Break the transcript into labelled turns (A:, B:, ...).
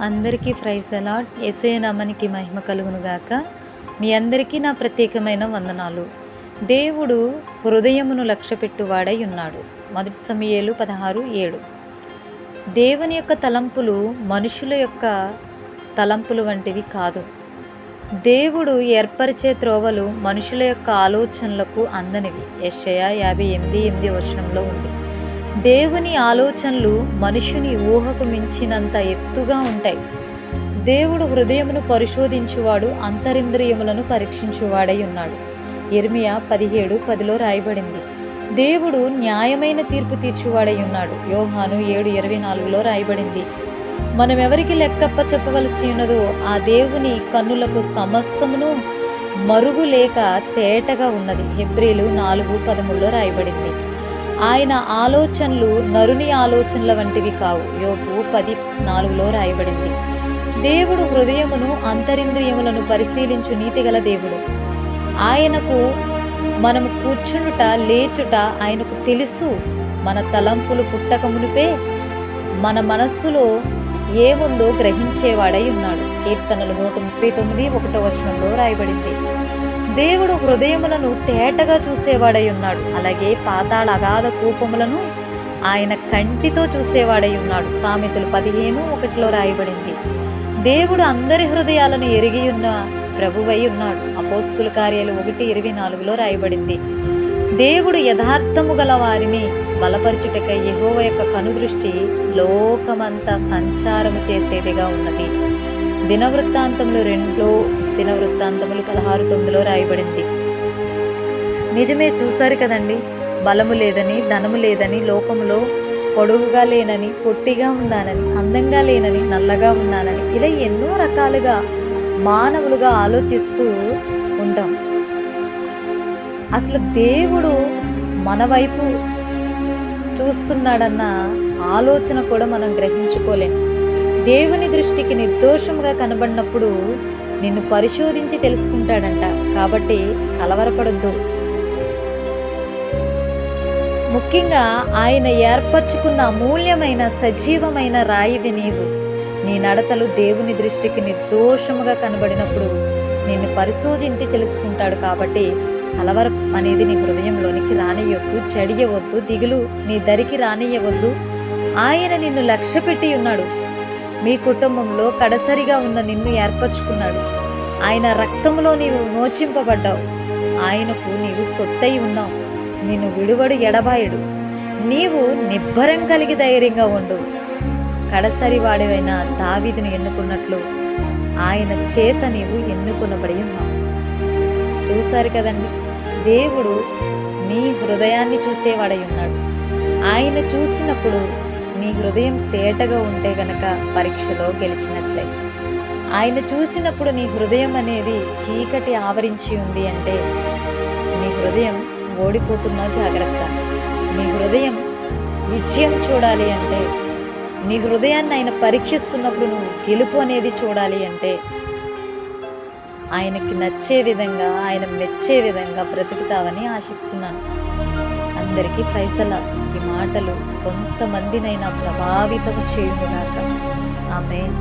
A: అందరికీ praise allot. యేసయ్య నామానికి మహిమ కలుగును గాక. మీ అందరికీ నా ప్రత్యేకమైన వందనాలు. దేవుడు హృదయమును లక్ష్యపెట్టువాడై ఉన్నాడు. 1 సమూయేలు 16:7. దేవుని యొక్క తలంపులు మనుషుల యొక్క తలంపులు వంటివి కాదు. దేవుడు ఏర్పరిచే త్రోవలు మనుషుల యొక్క ఆలోచనలకు అందనివి. యెషయా 58:8 ఉంది. దేవుని ఆలోచనలు మనుషుని ఊహకు మించినంత ఎత్తుగా ఉంటాయి. దేవుడు హృదయమును పరిశోధించువాడు, అంతరింద్రియములను పరీక్షించువాడై ఉన్నాడు. యిర్మీయా 17:10 రాయబడింది. దేవుడు న్యాయమైన తీర్పు తీర్చువాడై ఉన్నాడు. యోహాను 7:24 రాయబడింది. మనం ఎవరికి లెక్కప్ప చెప్పవలసి ఉన్నదో ఆ దేవుని కన్నులకు సమస్తమును మరుగు లేక తేటగా ఉన్నది. హెబ్రీలు 4:13 రాయబడింది. ఆయన ఆలోచనలు నరుని ఆలోచనల వంటివి కావు. యోబు 10:4 రాయబడింది. దేవుడు హృదయమును అంతరింద్రియములను పరిశీలించు నీతిగల దేవుడు. ఆయనకు మనము కూర్చునుట లేచుట ఆయనకు తెలుసు. మన తలంపులు పుట్టక మునిపే మన మనస్సులో ఏముందో గ్రహించేవాడై ఉన్నాడు. కీర్తనలు 139:1 రాయబడింది. దేవుడు హృదయములను తేటగా చూసేవాడై ఉన్నాడు. అలాగే పాతాళ అగాధ కూపములను ఆయన కంటితో చూసేవాడై ఉన్నాడు. సామెతలు 15:1 రాయబడింది. దేవుడు అందరి హృదయాలను ఎరిగి ఉన్న ప్రభువై ఉన్నాడు. అపోస్తుల కార్యాలు 1:24 రాయబడింది. దేవుడు యథార్థము గల వారిని బలపరచుటకై యెహోవా యొక్క కనుదృష్టి లోకమంతా సంచారము చేసేదిగా ఉన్నది. దినవృత్తాంతములు 16:9 రాయబడింది. నిజమే, చూశారు కదండి. బలము లేదని, ధనము లేదని, లోకములో పొడుగుగా లేనని, పొట్టిగా ఉన్నానని, అందంగా లేనని, నల్లగా ఉన్నానని, ఇలా ఎన్నో రకాలుగా మానవులుగా ఆలోచిస్తూ ఉంటాం. అసలు దేవుడు మన వైపు చూస్తున్నాడన్న ఆలోచన కూడా మనం గ్రహించుకోలేం. దేవుని దృష్టికి నిర్దోషముగా కనబడినప్పుడు నిన్ను పరిశోధించి తెలుసుకుంటాడంట. కాబట్టి కలవరపడొద్దు. ముఖ్యంగా ఆయన ఏర్పరచుకున్న అమూల్యమైన సజీవమైన రాయివి నీవు. నీ నడతలు దేవుని దృష్టికి నిర్దోషముగా కనబడినప్పుడు నిన్ను పరిశోధించి తెలుసుకుంటాడు. కాబట్టి కలవరం అనేది నీ హృదయంలోనికి రానియవద్దు, చెడియవద్దు, దిగులు నీ దరికి రానియవద్దు. ఆయన నిన్ను లక్ష్యపెట్టి ఉన్నాడు. మీ కుటుంబంలో కడసరిగా ఉన్న నిన్ను ఏర్పరచుకున్నాడు. ఆయన రక్తంలో నీవు మోచింపబడ్డావు. ఆయనకు నీవు సొత్తై ఉన్నావు. నిన్ను విడువడు, ఎడబాయుడు. నీవు నిబ్బరం కలిగి ధైర్యంగా ఉండు. కడసరి వాడివైన దావీదును ఎన్నుకున్నట్లు ఆయన చేత నీవు ఎన్నుకొనబడి ఉన్నావు. చూశారు కదండి, దేవుడు నీ హృదయాన్ని చూసేవాడై ఉన్నాడు. ఆయన చూసినప్పుడు నీ హృదయం తేటగా ఉంటే గనక పరీక్షలో గెలిచినట్లే. ఆయన చూసినప్పుడు నీ హృదయం అనేది చీకటి ఆవరించి ఉంది అంటే నీ హృదయం ఓడిపోతున్నావు, జాగ్రత్త. నీ హృదయం విజయం చూడాలి అంటే, నీ హృదయాన్ని ఆయన పరీక్షిస్తున్నప్పుడు నువ్వు గెలుపు అనేది చూడాలి అంటే ఆయనకి నచ్చే విధంగా, ఆయన మెచ్చే విధంగా బ్రతుకుతావని ఆశిస్తున్నాను. అందరికీ ప్రైజ్ ది లార్డ్. ఈ మాటలు కొంతమందినైనా ప్రభావితము చేయునుగాక. ఆమేన్.